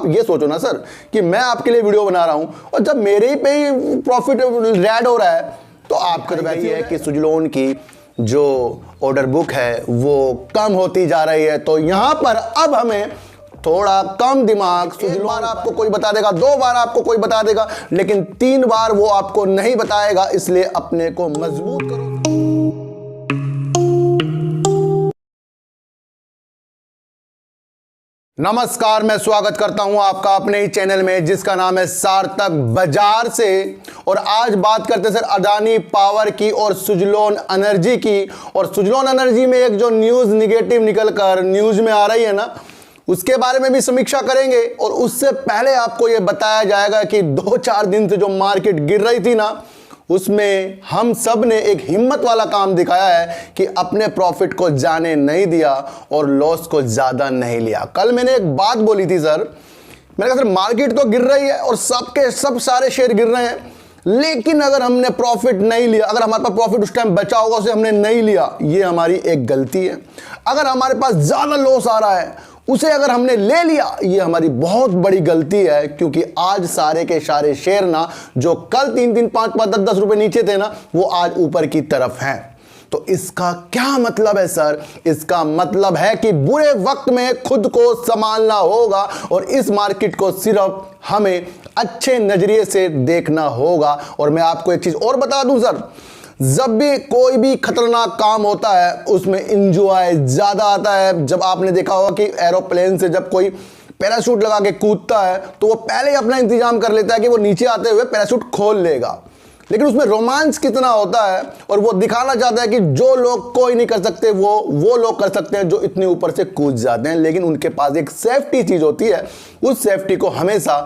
ये सोचो ना सर कि मैं आपके लिए वीडियो बना रहा हूं और जब मेरे ही पे ही प्रॉफिट रेड हो रहा है तो आपको तो वैसे है कि सुजलोन की जो ऑर्डर बुक है वो कम होती जा रही है। तो यहां पर अब हमें थोड़ा कम दिमाग, एक बार आपको कोई बता देगा, 2 बार आपको कोई बता देगा, लेकिन 3 बार वो आपको नहीं बताएगा। इसलिए अपने को मजबूत करो। नमस्कार, मैं स्वागत करता हूं आपका अपने ही चैनल में जिसका नाम है सार्थक बाजार से। और आज बात करते हैं सर अडानी पावर की और सुजलोन एनर्जी की। और सुजलोन एनर्जी में एक जो न्यूज़ निगेटिव निकलकर न्यूज़ में आ रही है ना, उसके बारे में भी समीक्षा करेंगे। और उससे पहले आपको यह बताया जाएगा कि 2-4 दिन से जो मार्केट गिर रही थी ना, उसमें हम सब ने एक हिम्मत वाला काम दिखाया है कि अपने प्रॉफिट को जाने नहीं दिया और लॉस को ज़्यादा नहीं लिया। कल मैंने एक बात बोली थी सर, मैंने कहा सर मार्केट तो गिर रही है और सबके सब सारे शेयर गिर रहे हैं, लेकिन अगर हमने प्रॉफिट नहीं लिया, अगर हमारे पास प्रॉफिट उस टाइम बचा होगा उसे हमने नहीं लिया, ये हमारी एक गलती है। अगर हमारे पास ज़्यादा लॉस आ रहा है उसे अगर हमने ले लिया, ये हमारी बहुत बड़ी गलती है। क्योंकि आज सारे के सारे शेयर ना जो कल 3-3, 5-5, 10-10 रुपए नीचे थे ना, वो आज ऊपर की तरफ हैं। तो इसका क्या मतलब है सर? इसका मतलब है कि बुरे वक्त में खुद को संभालना होगा और इस मार्केट को सिर्फ हमें अच्छे नजरिए से देखना होगा। और मैं आपको एक चीज और बता दूं सर, जब भी कोई भी खतरनाक काम होता है उसमें इंजॉय ज्यादा आता है। जब आपने देखा होगा कि एरोप्लेन से जब कोई पैराशूट लगा के कूदता है तो वो पहले ही अपना इंतजाम कर लेता है कि वो नीचे आते हुए पैराशूट खोल लेगा, लेकिन उसमें रोमांच कितना होता है। और वो दिखाना चाहता है कि जो लोग कोई नहीं कर सकते वो लोग कर सकते हैं जो इतने ऊपर से कूद जाते हैं। लेकिन उनके पास एक सेफ्टी चीज होती है, उस सेफ्टी को हमेशा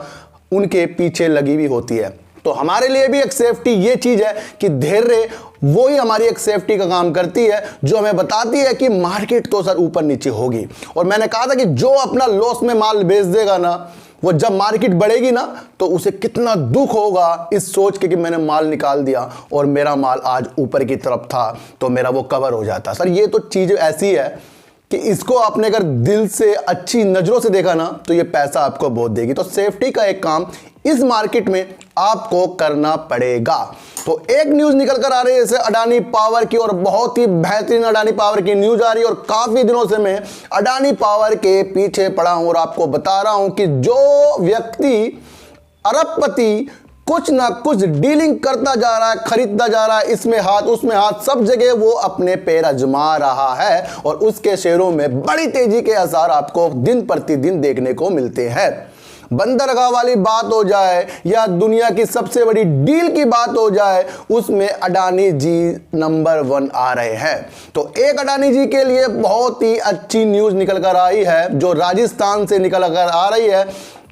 उनके पीछे लगी हुई होती है। तो हमारे लिए भी एक सेफ्टी ये चीज है कि धैर्य वो ही हमारी एक सेफ्टी का काम करती है, जो हमें बताती है कि मार्केट तो सर ऊपर नीचे होगी। और मैंने कहा था कि जो अपना लॉस में माल बेच देगा ना, वो जब मार्केट बढ़ेगी ना तो उसे कितना दुख होगा इस सोच के कि मैंने माल निकाल दिया और मेरा माल आज ऊपर की तरफ था तो मेरा वो कवर हो जाता। सर ये तो चीज ऐसी है कि इसको आपने अगर दिल से अच्छी नजरों से देखा ना तो ये पैसा आपको बहुत देगी। तो सेफ्टी का एक काम इस मार्केट में आपको करना पड़ेगा। तो एक न्यूज निकल कर आ रही है जैसे अडानी पावर की, और बहुत ही बेहतरीन अडानी पावर की न्यूज आ रही है। और काफी दिनों से मैं अडानी पावर के पीछे पड़ा हूं और आपको बता रहा हूं कि जो व्यक्ति अरबपति कुछ ना कुछ डीलिंग करता जा रहा है, खरीदता जा रहा है, इसमें हाथ उसमें हाथ, सब जगह वो अपने पैर आजमा रहा है और उसके शेयरों में बड़ी तेजी के आसार आपको दिन प्रतिदिन देखने को मिलते हैं। बंदरगाह वाली बात हो जाए या दुनिया की सबसे बड़ी डील की बात हो जाए, उसमें अडानी जी नंबर 1 आ रहे हैं। तो एक अडानी जी के लिए बहुत ही अच्छी न्यूज निकल कर आई है जो राजस्थान से निकल कर आ रही है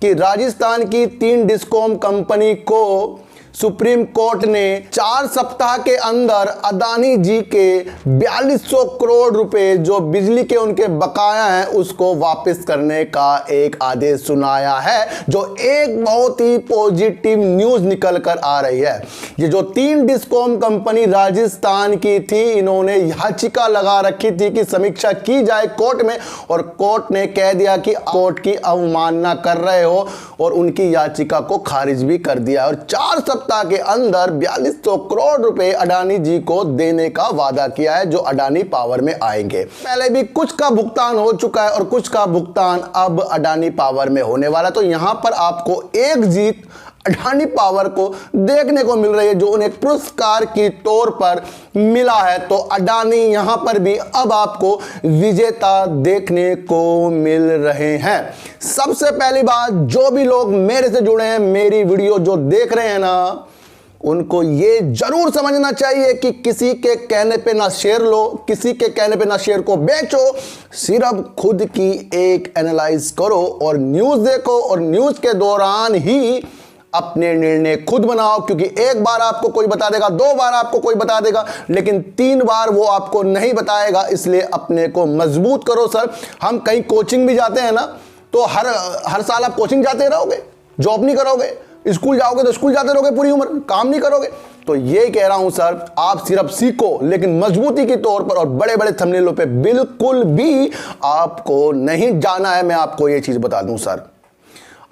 कि राजस्थान की 3 डिस्कॉम कंपनी को सुप्रीम कोर्ट ने 4 सप्ताह के अंदर अडानी जी के 4200 करोड़ रुपए जो बिजली के उनके बकाया हैं उसको वापस करने का एक आदेश सुनाया है, जो एक बहुत ही पॉजिटिव न्यूज निकल कर आ रही है। ये जो 3 डिस्कॉम कंपनी राजस्थान की थी, इन्होंने याचिका लगा रखी थी कि समीक्षा की जाए कोर्ट में, और कोर्ट ने कह दिया कि कोर्ट की अवमानना कर रहे हो और उनकी याचिका को खारिज भी कर दिया। और 4 सप्ताह के अंदर 4200 करोड़ रुपए अडानी जी को देने का वादा किया है जो अडानी पावर में आएंगे। पहले भी कुछ का भुगतान हो चुका है और कुछ का भुगतान अब अडानी पावर में होने वाला। तो यहां पर आपको एक जीत अडानी पावर को देखने को मिल रही है जो उन्हें पुरस्कार की तौर पर मिला है। तो अडानी यहां पर भी अब आपको विजेता देखने को मिल रहे हैं। सबसे पहली बात, जो भी लोग मेरे से जुड़े हैं, मेरी वीडियो जो देख रहे हैं ना, उनको ये जरूर समझना चाहिए कि किसी के कहने पे ना शेयर लो, किसी के कहने पे ना शेयर को बेचो, सिर्फ खुद की एक एनालाइज करो और न्यूज देखो और न्यूज के दौरान ही अपने निर्णय खुद बनाओ। क्योंकि एक बार आपको कोई बता देगा, 2 बार आपको कोई बता देगा, लेकिन 3 बार वो आपको नहीं बताएगा। इसलिए अपने को मजबूत करो सर। हम कहीं कोचिंग भी जाते हैं ना, तो हर साल आप कोचिंग जाते रहोगे, जॉब नहीं करोगे, स्कूल जाओगे तो स्कूल जाते रहोगे, पूरी उम्र काम नहीं करोगे। तो ये कह रहा हूं सर, आप सिर्फ सीखो लेकिन मजबूती के तौर पर, और बड़े बड़े थंबनेलों पे बिल्कुल भी आपको नहीं जाना है। मैं आपको ये चीज बता दूं सर,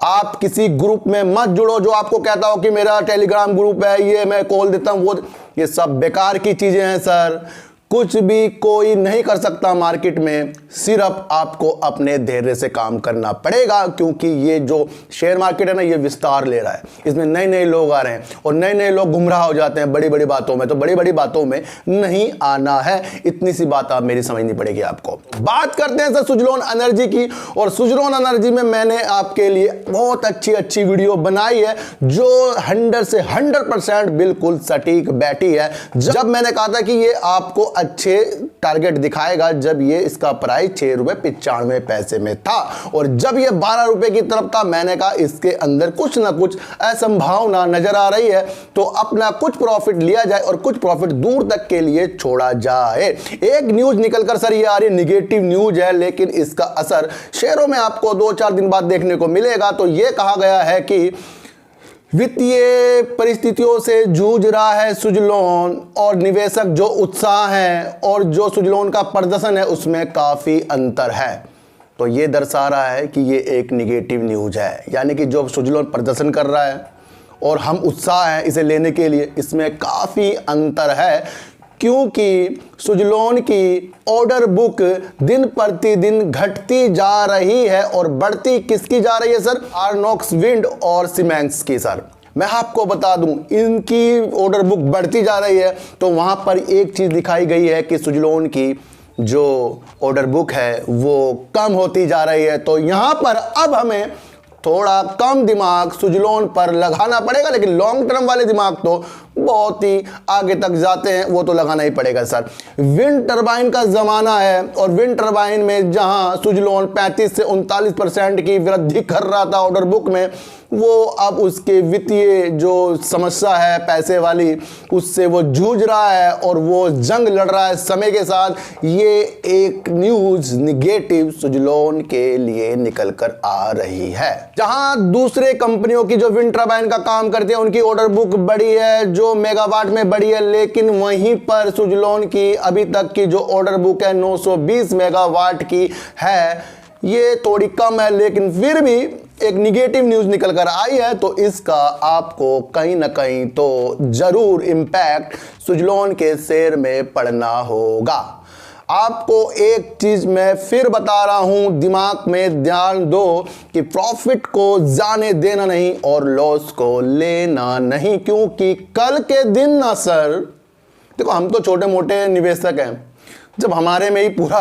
आप किसी ग्रुप में मत जुड़ो जो आपको कहता हो कि मेरा टेलीग्राम ग्रुप है, ये मैं खोल देता हूं, वो ये सब बेकार की चीजें हैं सर। कुछ भी कोई नहीं कर सकता मार्केट में, सिर्फ आपको अपने धैर्य से काम करना पड़ेगा, क्योंकि ये जो शेयर मार्केट है ना, ये विस्तार ले रहा है। इसमें नए नए लोग आ रहे हैं और नए नए लोग गुमराह हो जाते हैं बड़ी बड़ी बातों में। तो बड़ी बड़ी बातों में नहीं आना है, इतनी सी बात आप मेरी समझनी पड़ेगी आपको। बात करते हैं सर सुजलोन एनर्जी की, और सुजलोन एनर्जी में मैंने आपके लिए बहुत अच्छी वीडियो बनाई है जो 100 से 100% बिल्कुल सटीक बैठी है। जब मैंने कहा था कि ये आपको अच्छे टारगेट दिखाएगा, जब ये इसका प्राइस 6 रुपए 95 पैसे में था, और जब ये 12 रुपए की तरफ था, मैंने कहा इसके अंदर कुछ ना कुछ असंभावना नजर आ रही है, तो अपना कुछ प्रॉफिट लिया जाए और कुछ प्रॉफिट दूर तक के लिए छोड़ा जाए। एक न्यूज निकलकर सर ये आ रही निगेटिव न्यूज है, लेकिन इसका असर शेयरों में आपको 2-4 दिन बाद देखने को मिलेगा। तो ये कहा गया है कि वित्तीय परिस्थितियों से जूझ रहा है सुजलोन, और निवेशक जो उत्साह है और जो सुजलोन का प्रदर्शन है उसमें काफ़ी अंतर है। तो ये दर्शा रहा है कि ये एक निगेटिव न्यूज है, यानी कि जो सुजलोन प्रदर्शन कर रहा है और हम उत्साह हैं इसे लेने के लिए, इसमें काफ़ी अंतर है, क्योंकि सुजलोन की ऑर्डर बुक दिन प्रतिदिन घटती जा रही है और बढ़ती किसकी जा रही है सर? आर्नोक्स विंड और सीमेंस की। सर मैं आपको बता दूं, इनकी ऑर्डर बुक बढ़ती जा रही है, तो वहां पर एक चीज दिखाई गई है कि सुजलोन की जो ऑर्डर बुक है वो कम होती जा रही है। तो यहां पर अब हमें थोड़ा कम दिमाग सुजलोन पर लगाना पड़ेगा, लेकिन लॉन्ग टर्म वाले दिमाग तो बहुत ही आगे तक जाते हैं, वो तो लगाना ही पड़ेगा सर। विंड टरबाइन का जमाना है, और विंड टरबाइन में जहां सुजलोन 35 से 39% की वृद्धि कर रहा था ऑर्डर बुक में, वो अब उसके वित्तीय जो समस्या है पैसे वाली, उससे वो जूझ रहा है और वो जंग लड़ रहा है समय के साथ। ये एक न्यूज निगेटिव सुजलोन के लिए निकल कर आ रही है। जहां दूसरे कंपनियों की जो विंड टरबाइन का काम करते हैं उनकी ऑर्डर बुक बड़ी है, जो मेगावाट में बड़ी है, लेकिन वहीं पर सुजलोन की अभी तक की जो ऑर्डर बुक है 920 मेगावाट की है। ये थोड़ी कम है, लेकिन फिर भी एक निगेटिव न्यूज निकल कर आई है, तो इसका आपको कहीं ना कहीं तो जरूर इंपैक्ट सुजलोन के शेयर में पड़ना होगा। आपको एक चीज मैं फिर बता रहा हूं, दिमाग में ध्यान दो कि प्रॉफिट को जाने देना नहीं और लॉस को लेना नहीं, क्योंकि कल के दिन ना सर, देखो हम तो छोटे मोटे निवेशक हैं, जब हमारे में ही पूरा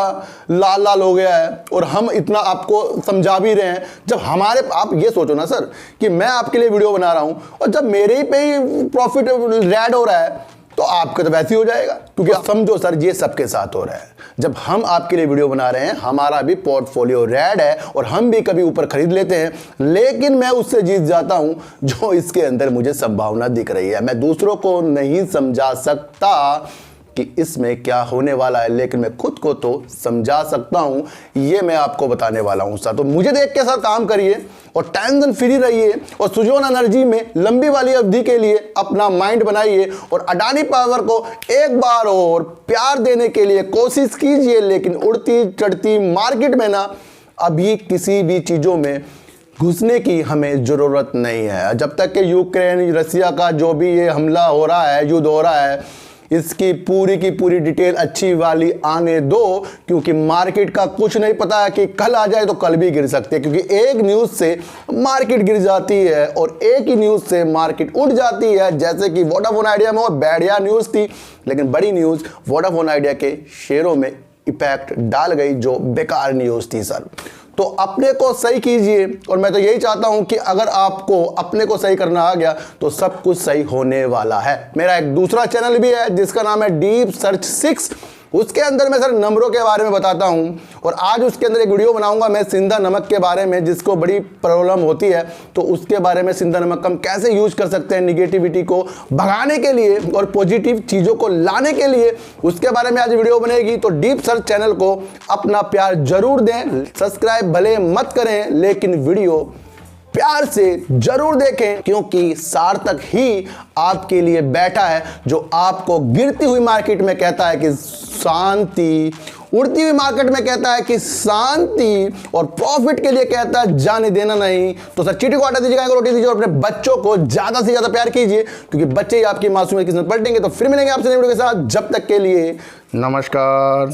लाल लाल हो गया है और हम इतना आपको समझा भी रहे हैं, जब हमारे, आप ये सोचो ना सर कि मैं आपके लिए वीडियो बना रहा हूं और जब मेरे ही पे ही प्रॉफिट रेड हो रहा है, तो आपका तो वैसे ही हो जाएगा, क्योंकि आप समझो सर ये सबके साथ हो रहा है। जब हम आपके लिए वीडियो बना रहे हैं, हमारा भी पोर्टफोलियो रेड है और हम भी कभी ऊपर खरीद लेते हैं, लेकिन मैं उससे जीत जाता हूं जो इसके अंदर मुझे संभावना दिख रही है। मैं दूसरों को नहीं समझा सकता कि इसमें क्या होने वाला है, लेकिन मैं खुद को तो समझा सकता हूं, ये मैं आपको बताने वाला हूं सर। तो मुझे देख के सर काम करिए और टेंशन फ्री रहिए, और सुजलोन एनर्जी में लंबी वाली अवधि के लिए अपना माइंड बनाइए, और अडानी पावर को एक बार और प्यार देने के लिए कोशिश कीजिए। लेकिन उड़ती चढ़ती मार्केट में ना अभी किसी भी चीज़ों में घुसने की हमें ज़रूरत नहीं है। जब तक कि यूक्रेन रसिया का जो भी ये हमला हो रहा है, युद्ध हो रहा है, इसकी पूरी की पूरी डिटेल अच्छी वाली आने दो, क्योंकि मार्केट का कुछ नहीं पता है कि कल आ जाए तो कल भी गिर सकते हैं, क्योंकि एक न्यूज़ से मार्केट गिर जाती है और एक ही न्यूज़ से मार्केट उठ जाती है। जैसे कि वोडाफोन आइडिया में वो बढ़िया न्यूज़ थी, लेकिन बड़ी न्यूज़ वोडाफोन आइडिया के शेयरों में इफेक्ट डाल गई, जो बेकार न्यूज़ थी सर। तो अपने को सही कीजिए, और मैं तो यही चाहता हूं कि अगर आपको अपने को सही करना आ गया तो सब कुछ सही होने वाला है। मेरा एक दूसरा चैनल भी है जिसका नाम है डीप सर्च 6, उसके अंदर मैं सर नंबरों के बारे में बताता हूं, और आज उसके अंदर एक वीडियो बनाऊंगा मैं सिंधा नमक के बारे में, जिसको बड़ी प्रॉब्लम होती है, तो उसके बारे में सिंधा नमक हम कैसे यूज कर सकते हैं निगेटिविटी को भगाने के लिए और पॉजिटिव चीज़ों को लाने के लिए, उसके बारे में आज वीडियो बनेगी। तो डीप सर्च चैनल को अपना प्यार जरूर दें, सब्सक्राइब भले मत करें, लेकिन वीडियो प्यार से जरूर देखें, क्योंकि सार्थक ही आपके लिए बैठा है, जो आपको गिरती हुई मार्केट में कहता है कि शांति, उड़ती हुई मार्केट में कहता है कि शांति, और प्रॉफिट के लिए कहता है जाने देना नहीं। तो सर चीटी को हटा दीजिएगा, रोटी दीजिए और अपने बच्चों को ज्यादा से ज्यादा प्यार कीजिए, क्योंकि बच्चे ही आपकी मासूमियत की किस्मत पलटेंगे। तो फिर मिलेंगे आपसे नई वीडियो के साथ, जब तक के लिए नमस्कार।